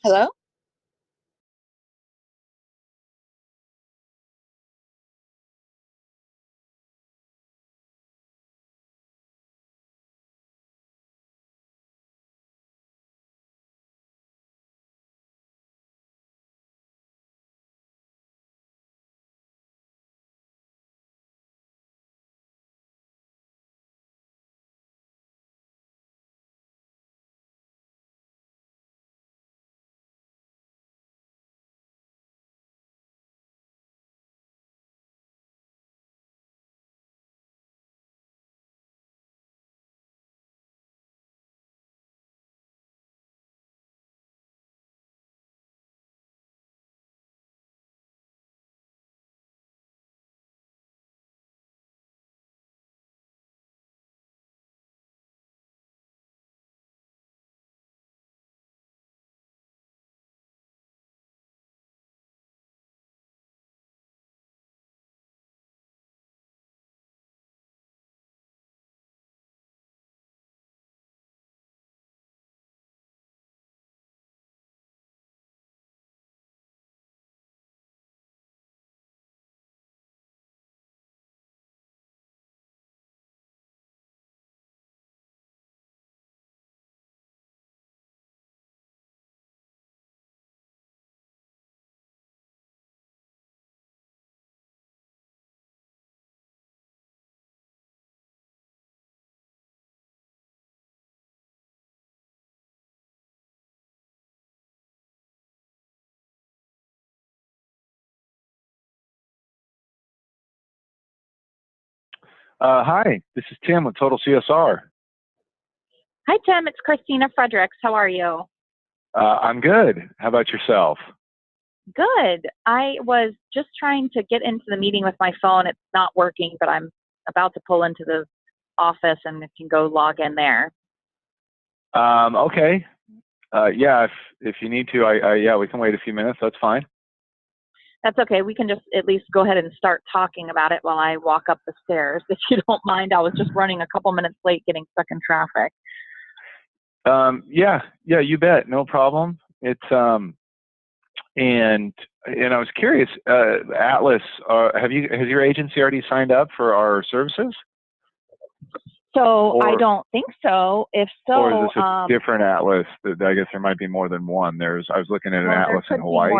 Hello? Hi, this is Tim with Total CSR. Hi, Tim. It's Christina Fredericks. How are you? I'm good. How about yourself? Good. I was just trying to get into the meeting with my phone. It's not working, but I'm about to pull into the office and can go log in there. Okay. Yeah, if you need to, yeah, we can wait a few minutes. That's fine. That's okay. We can just at least go ahead and start talking about it while I walk up the stairs, if you don't mind. I was just running a couple minutes late getting stuck in traffic. Yeah, you bet. No problem. It's and I was curious, Atlas, has your agency already signed up for our services? So I don't think so. If so, or is this a different Atlas? I guess there might be more than one. I was looking at an Atlas in Hawaii.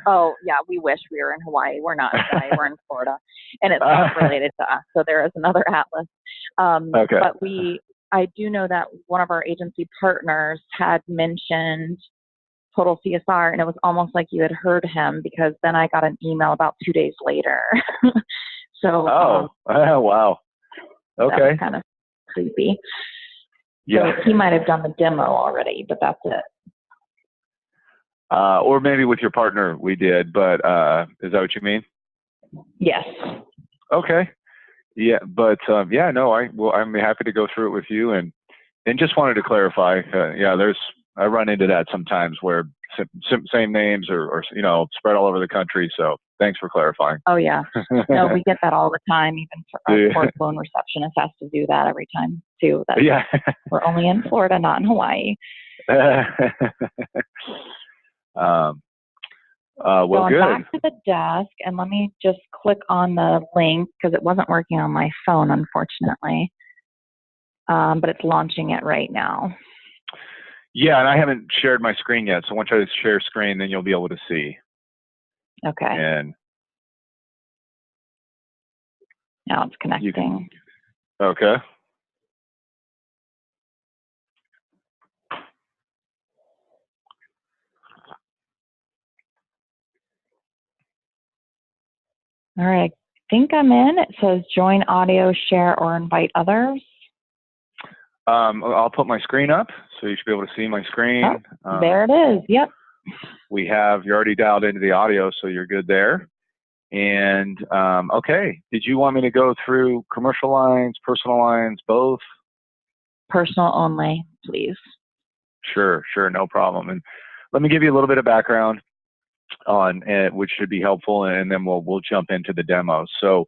Oh, yeah, we wish we were in Hawaii. We're not in Hawaii, we're in Florida. And it's not related to us. So there is another Atlas. Okay. But I do know that one of our agency partners had mentioned Total CSR, and it was almost like you had heard him, because then I got an email about 2 days later. So wow. Okay. That was kind of creepy. Yeah. So he might have done the demo already, but that's it. Or maybe with your partner we did, but is that what you mean? Yes. Okay. Yeah, but yeah, no, I'm happy to go through it with you, and just wanted to clarify. Yeah, I run into that sometimes where same names or spread all over the country. So thanks for clarifying. Oh yeah, no, we get that all the time. Even our court phone receptionist has to do that every time too. Yeah, we're only in Florida, not in Hawaii. Well, going good. Back to the desk, and let me just click on the link because it wasn't working on my phone, unfortunately. But it's launching it right now. Yeah, and I haven't shared my screen yet, so once I share screen, then you'll be able to see. Okay. And now it's connecting. Okay. All right, I think I'm in. It says join audio, share, or invite others. I'll put my screen up, so you should be able to see my screen. Oh, there it is. Yep. You're already dialed into the audio, so you're good there. And okay, did you want me to go through commercial lines, personal lines, both? Personal only, please. Sure, no problem. And let me give you a little bit of background on it, which should be helpful, and then we'll jump into the demo. So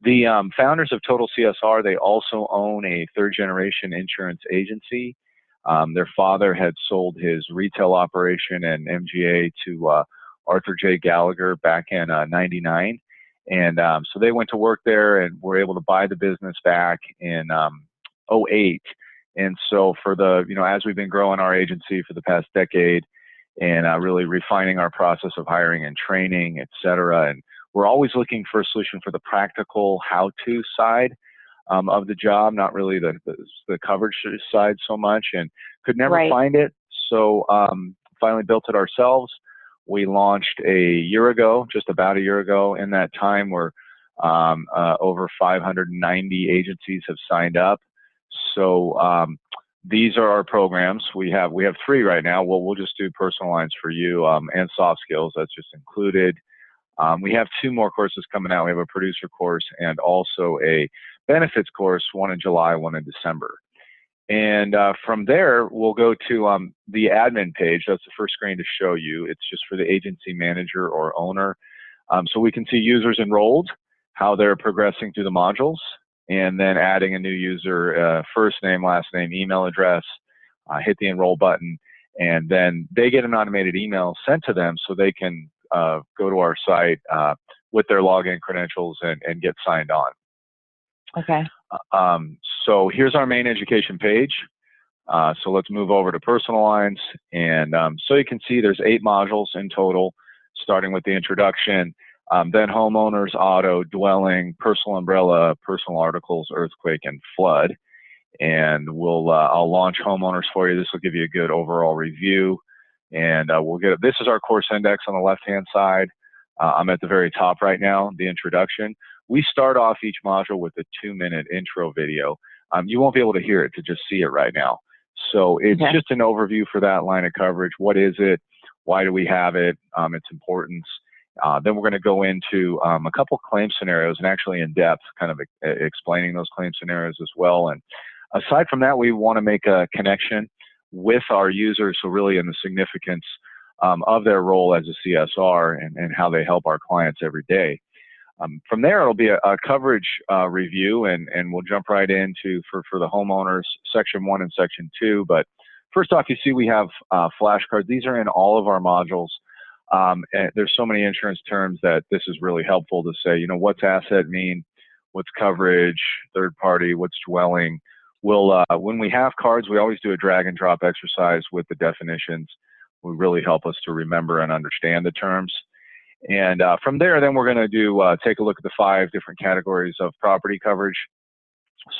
the founders of Total CSR, they also own a third generation insurance agency. Their father had sold his retail operation and MGA to Arthur J. Gallagher back in '99. And so they went to work there and were able to buy the business back in '08. And so for the, as we've been growing our agency for the past decade and really refining our process of hiring and training, et cetera, and we're always looking for a solution for the practical how-to side of the job, not really the coverage side so much, and could never find it. So finally built it ourselves. We launched a year ago, just about a year ago. In that time, we're over 590 agencies have signed up. So these are our programs. We have 3 right now. We'll just do personal lines for you and soft skills. That's just included. We have 2 more courses coming out. We have a producer course and also a benefits course, one in July, one in December. And from there, we'll go to the admin page. That's the first screen to show you. It's just for the agency manager or owner. So we can see users enrolled, how they're progressing through the modules, and then adding a new user, first name, last name, email address, hit the enroll button, and then they get an automated email sent to them so they can go to our site with their login credentials and get signed on. Okay. So here's our main education page. So let's move over to personal lines. And so you can see there's 8 modules in total, starting with the introduction, then homeowners, auto, dwelling, personal umbrella, personal articles, earthquake, and flood. And I'll launch homeowners for you. This will give you a good overall review. And this is our course index on the left-hand side. I'm at the very top right now, the introduction. We start off each module with a 2-minute intro video. You won't be able to hear it to just see it right now. So it's just an overview for that line of coverage. What is it? Why do we have it? Its importance. Then we're going to go into a couple claim scenarios and actually in depth kind of explaining those claim scenarios as well. And aside from that, we want to make a connection with our users, so really in the significance of their role as a CSR and how they help our clients every day. From there, it'll be a coverage review, and we'll jump right into, for the homeowners, Section 1 and Section 2. But first off, you see we have flashcards. These are in all of our modules. And there's so many insurance terms that this is really helpful to say, what's asset mean? What's coverage? Third party? What's dwelling? When we have cards, we always do a drag and drop exercise with the definitions. Will really help us to remember and understand the terms. And from there, then we're going to take a look at the 5 different categories of property coverage.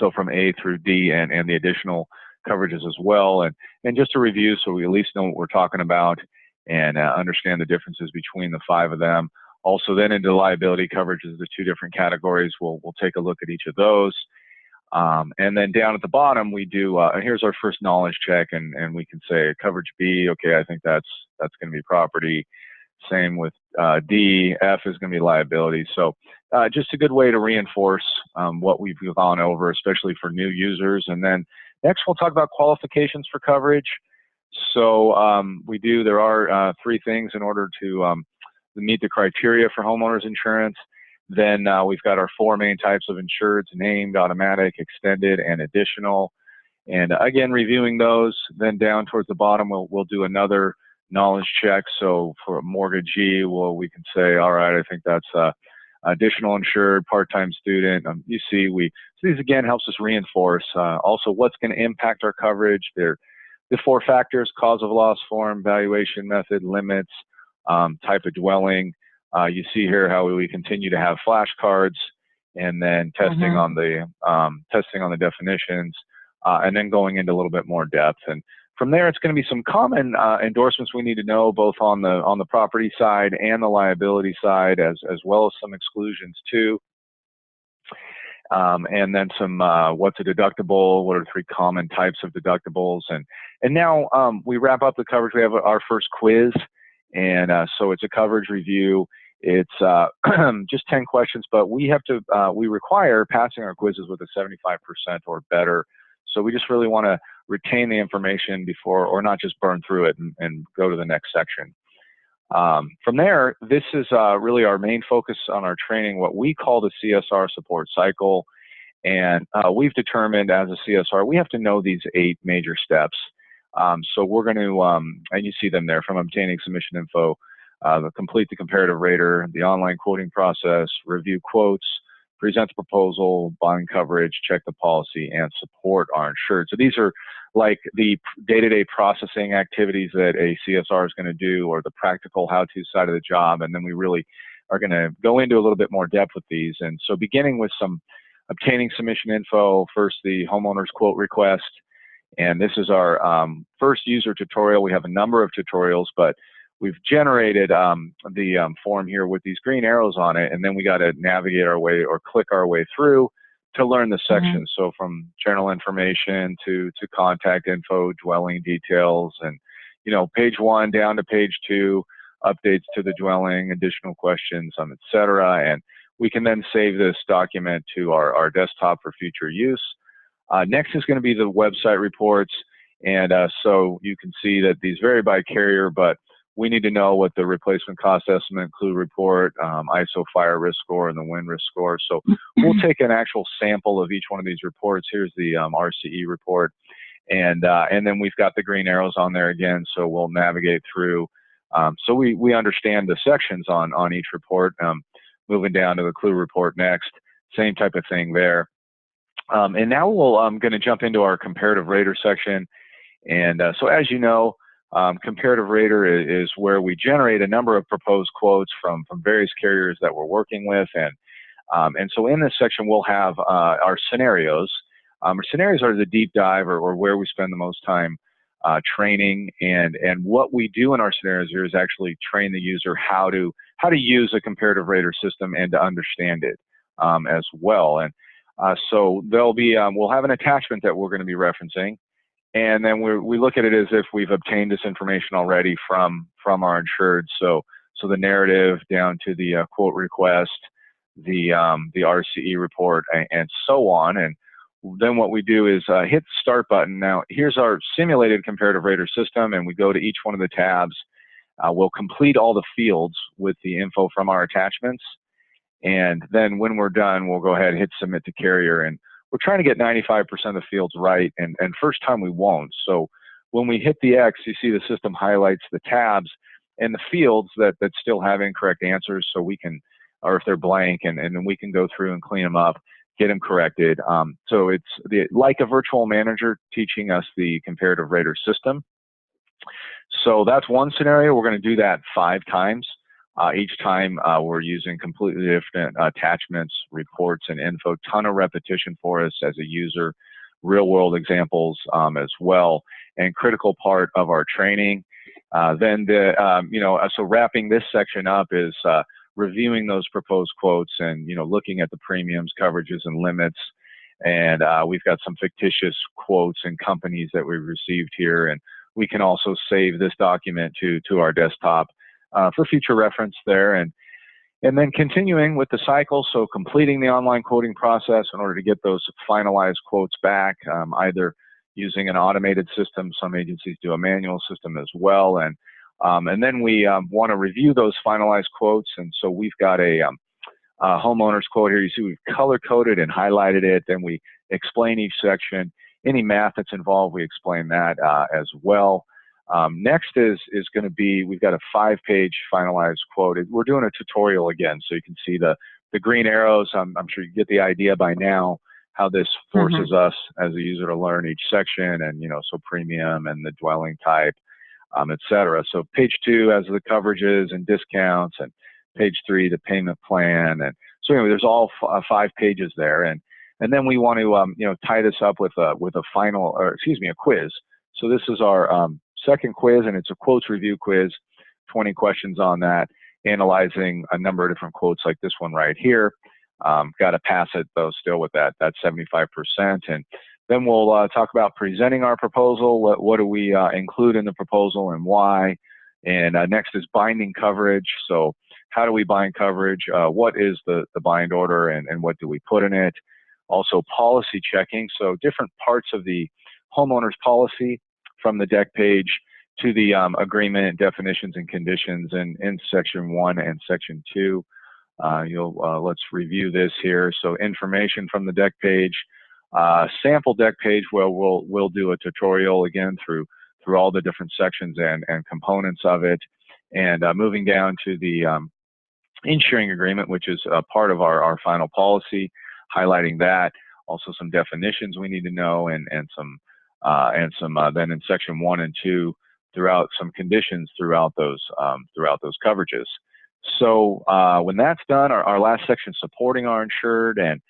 So from A through D and the additional coverages as well. And just a review so we at least know what we're talking about and understand the differences between the 5 of them. Also then into liability coverages, the 2 different categories. We'll take a look at each of those. And then down at the bottom, we do, here's our first knowledge check, and we can say coverage B, okay, I think that's going to be property. Same with D, F is going to be liability. So just a good way to reinforce what we've gone over, especially for new users. And then next we'll talk about qualifications for coverage. So there are 3 things in order to meet the criteria for homeowners insurance. Then we've got our 4 main types of insureds: named, automatic, extended, and additional. And again, reviewing those. Then down towards the bottom, we'll do another knowledge check. So for a mortgagee, we can say, all right, I think that's additional insured, part-time student. You see, so these again helps us reinforce also what's going to impact our coverage. They're the 4 factors: cause of loss, form, valuation method, limits, type of dwelling. You see here how we continue to have flashcards, and then testing on the definitions, and then going into a little bit more depth. And from there, it's going to be some common endorsements we need to know, both on the property side and the liability side, as well as some exclusions too. And then some what's a deductible? What are 3 common types of deductibles? And now we wrap up the coverage. We have our first quiz, and so it's a coverage review. It's just 10 questions, but we require passing our quizzes with a 75% or better. So we just really want to retain the information before, or not just burn through it and go to the next section. From there, this is really our main focus on our training, what we call the CSR support cycle. And we've determined as a CSR, we have to know these 8 major steps. So we're going to, and you see them there, from obtaining submission info, complete the comparative rater, the online quoting process, review quotes, present the proposal, bond coverage, check the policy, and support our insured. So these are like the day-to-day processing activities that a CSR is going to do, or the practical how-to side of the job. And then we really are going to go into a little bit more depth with these. And so beginning with some obtaining submission info, first the homeowner's quote request. And this is our first user tutorial. We have a number of tutorials, but we've generated the form here with these green arrows on it, and then we got to navigate our way or click our way through to learn the sections. So from general information to contact info, dwelling details, and page 1 down to page 2, updates to the dwelling, additional questions, etc. And we can then save this document to our desktop for future use. Next is going to be the website reports, and so you can see that these vary by carrier, but we need to know what the replacement cost estimate, clue report, ISO fire risk score, and the wind risk score. So we'll take an actual sample of each one of these reports. Here's the RCE report, and then we've got the green arrows on there again, so we'll navigate through. So we understand the sections on each report. Moving down to the clue report next, same type of thing there. And now I'm going to jump into our comparative rater section. And so as you know, comparative rater is where we generate a number of proposed quotes from various carriers that we're working with. And so in this section, we'll have our scenarios. Our scenarios are the deep dive, or where we spend the most time training. And what we do in our scenarios here is actually train the user how to use a comparative rater system and to understand it as well. And so there'll be, we'll have an attachment that we're going to be referencing, and then we look at it as if we've obtained this information already from our insured. So the narrative down to the quote request, the RCE report, and so on. And then what we do is hit the start button. Now here's our simulated comparative rater system, and we go to each one of the tabs. We'll complete all the fields with the info from our attachments. And then when we're done, we'll go ahead and hit submit to carrier. And we're trying to get 95% of the fields right, and first time we won't. So when we hit the X, you see the system highlights the tabs and the fields that still have incorrect answers, so we can, or if they're blank, and then we can go through and clean them up, get them corrected. So it's like a virtual manager teaching us the comparative rater system. So that's one scenario. We're going to do that 5 times. Each time we're using completely different attachments, reports, and info. Ton of repetition for us as a user, real world examples as well, and critical part of our training. Then so wrapping this section up is reviewing those proposed quotes and looking at the premiums, coverages, and limits. And we've got some fictitious quotes and companies that we've received here, and we can also save this document to our desktop for future reference there. And then continuing with the cycle, so completing the online quoting process in order to get those finalized quotes back, either using an automated system. Some agencies do a manual system as well. And then we want to review those finalized quotes. And so we've got a homeowner's quote here. You see we've color-coded and highlighted it. Then we explain each section. Any math that's involved, we explain that as well. Next is going to be, we've got a 5-page finalized quote. We're doing a tutorial again, so you can see the green arrows. I'm sure you get the idea by now how this forces us as a user to learn each section, and so premium and the dwelling type, etc. So page 2 has the coverages and discounts, and page 3 the payment plan. And so anyway, there's all 5 pages there, and then we want to tie this up with a quiz. So this is our second quiz, and it's a quotes review quiz, 20 questions on that, analyzing a number of different quotes like this one right here. Got to pass it though still with that 75%. And then we'll talk about presenting our proposal. What do we include in the proposal and why? And next is binding coverage. So how do we bind coverage? What is the bind order, and what do we put in it? Also policy checking. So different parts of the homeowner's policy, from the deck page to the agreement, definitions, and conditions in section 1 and section 2. Let's review this here. So information from the deck page, sample deck page where we'll do a tutorial again through through all the different sections and components of it, and moving down to the insuring agreement, which is a part of our final policy, highlighting that. Also some definitions we need to know, and some then in section 1 and 2 throughout some conditions throughout those coverages. So when that's done, our last section supporting our insured, and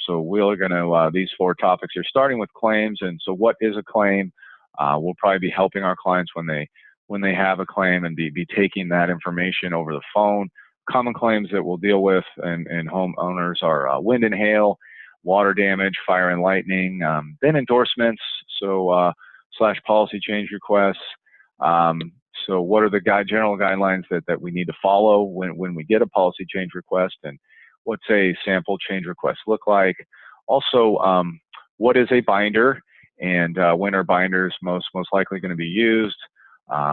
so we're going to these 4 topics are starting with claims. And so what is a claim? We'll probably be helping our clients when they have a claim, and be taking that information over the phone. Common claims that we'll deal with and homeowners are wind and hail, water damage, fire and lightning, then endorsements, so slash policy change requests. So what are the general guidelines that we need to follow when we get a policy change request, and what's a sample change request look like? Also, what is a binder, and when are binders most likely going to be used?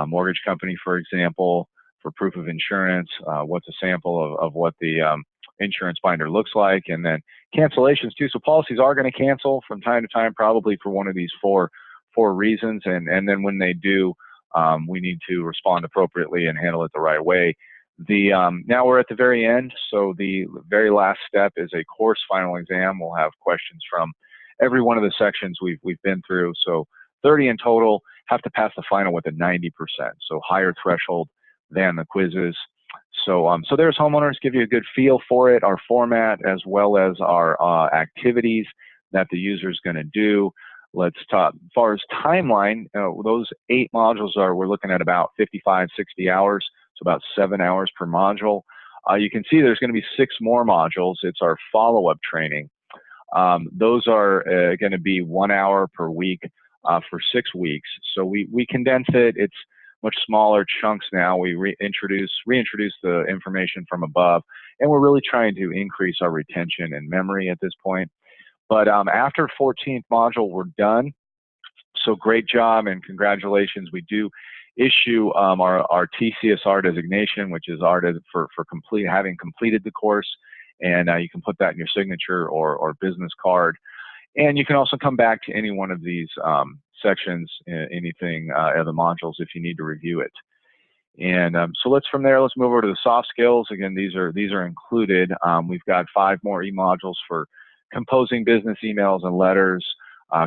Mortgage company, for example, for proof of insurance, what's a sample of what the insurance binder looks like, and then cancellations too. So policies are going to cancel from time to time, probably for one of these four reasons, and then when they do, we need to respond appropriately and handle it the right way. Now we're at the very end, so the very last step is a course final exam. We'll have questions from every one of the sections we've been through. So 30 in total, have to pass the final with a 90%, so higher threshold than the quizzes. So there's homeowners, give you a good feel for it, our format, as well as our activities that the user is going to do. Let's talk, as far as timeline, those 8 modules we're looking at about 55, 60 hours, so about 7 hours per module. You can see there's going to be 6 more modules. It's our follow-up training. Those are going to be 1 hour per week for 6 weeks. So we condense it. It's much smaller chunks now. We reintroduce the information from above, and we're really trying to increase our retention and memory at this point. But after 14th module, we're done. So great job and congratulations. We do issue our TCSR designation, which is for having completed the course, and you can put that in your signature or business card. And you can also come back to any one of these sections, anything of the modules if you need to review it. And so from there, let's move over to the soft skills. Again, these are included. We've got 5 more e-modules for composing business emails and letters,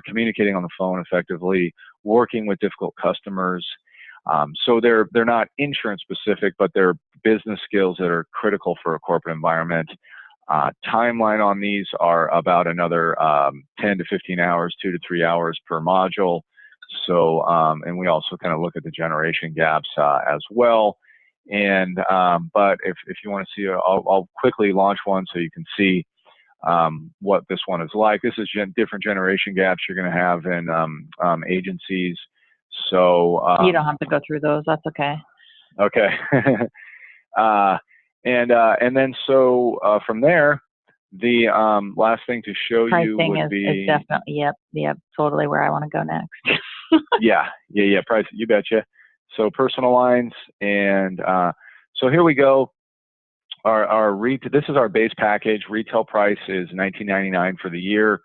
communicating on the phone effectively, working with difficult customers. So they're not insurance specific, but they're business skills that are critical for a corporate environment. Timeline on these are about another 10 to 15 hours, 2 to 3 hours per module. So, and we also kind of look at the generation gaps as well. And but if you want to see, I'll quickly launch one so you can see what this one is like. This is different generation gaps you're going to have in agencies. So you don't have to go through those. That's okay. Okay. And then from there, the last thing to show you would be definitely yep, totally where I want to go next. yeah, price, you betcha. So personal lines, and so here we go. This is our base package. Retail price is $19.99 for the year.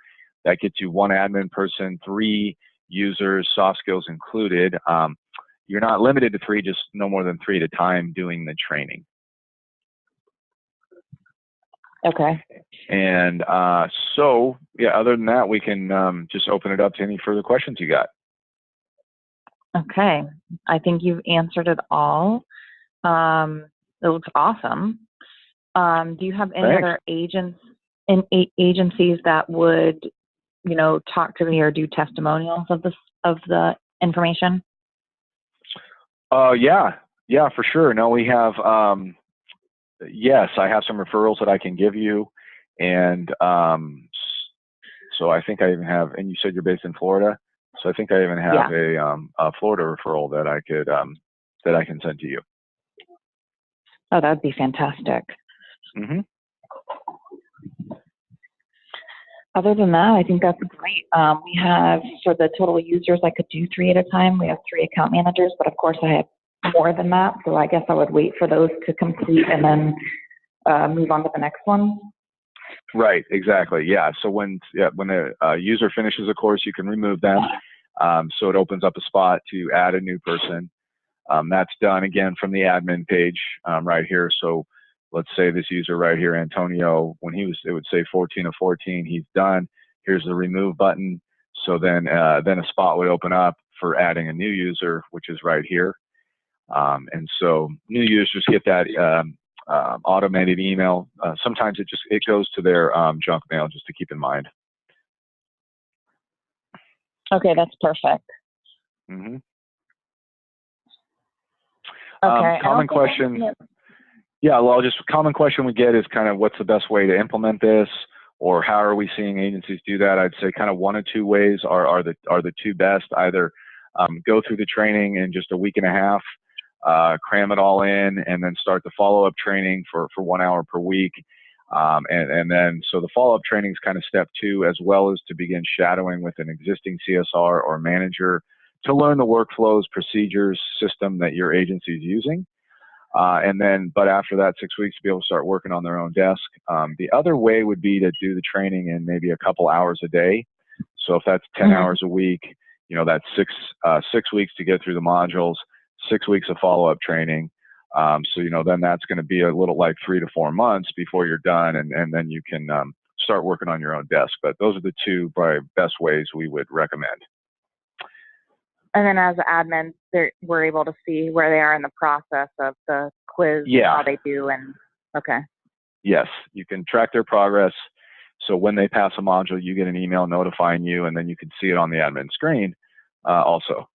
That gets you 1 admin person, 3 users, soft skills included. You're not limited to 3, just no more than 3 at a time doing the training. Okay. And so, yeah, other than that, we can just open it up to any further questions you got. Okay. I think you've answered it all. It looks awesome. Do you have any other agencies that would, talk to me or do testimonials of the information? Yeah, for sure. No, we have, yes, I have some referrals that I can give you. And so I think I even have, and you said you're based in Florida. So I think I even have a Florida referral that I can send to you. Oh, that would be fantastic. Mm-hmm. Other than that, I think that's great. We have, for the total users, I could do 3 at a time. We have 3 account managers, but of course I have more than that. So I guess I would wait for those to complete and then move on to the next one. Right, exactly. Yeah. So when a user finishes a course, you can remove them. So it opens up a spot to add a new person. That's done again from the admin page right here. So let's say this user right here, Antonio, when it would say 14 of 14, he's done. Here's the remove button. So then a spot would open up for adding a new user, which is right here. And so new users get that automated email. Sometimes it goes to their junk mail, just to keep in mind. Okay, that's perfect. Mm-hmm. Okay. Common question. Yeah, well, just common question we get is kind of what's the best way to implement this, or how are we seeing agencies do that? I'd say kind of one of two ways are the two best. Either go through the training in just a week and a half, cram it all in, and then start the follow-up training for 1 hour per week. And then, so the follow-up training is kind of step two, as well as to begin shadowing with an existing CSR or manager to learn the workflows, procedures, system that your agency is using. But after that 6 weeks, to be able to start working on their own desk. The other way would be to do the training in maybe a couple hours a day. So if that's 10 hours a week, that's 6 weeks to get through the modules, 6 weeks of follow-up training. So, then that's going to be a little like 3 to 4 months before you're done, and then you can start working on your own desk. But those are the two probably best ways we would recommend. And then as admins, we're able to see where they are in the process of the quiz, how they do, and okay. Yes, you can track their progress. So when they pass a module, you get an email notifying you, and then you can see it on the admin screen also.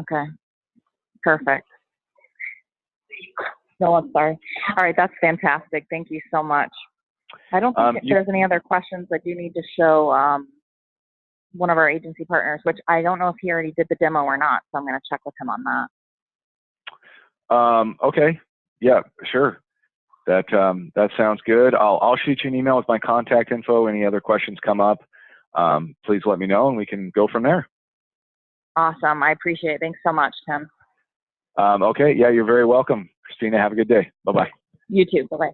Okay, perfect. No, I'm sorry. All right, that's fantastic. Thank you so much. I don't think there's any other questions that you need to show one of our agency partners, which I don't know if he already did the demo or not, so I'm going to check with him on that. Okay. Yeah, sure. That sounds good. I'll shoot you an email with my contact info. Any other questions come up, please let me know, and we can go from there. Awesome. I appreciate it. Thanks so much, Tim. Okay. Yeah, you're very welcome. Christina, have a good day. Bye-bye. You too. Bye-bye.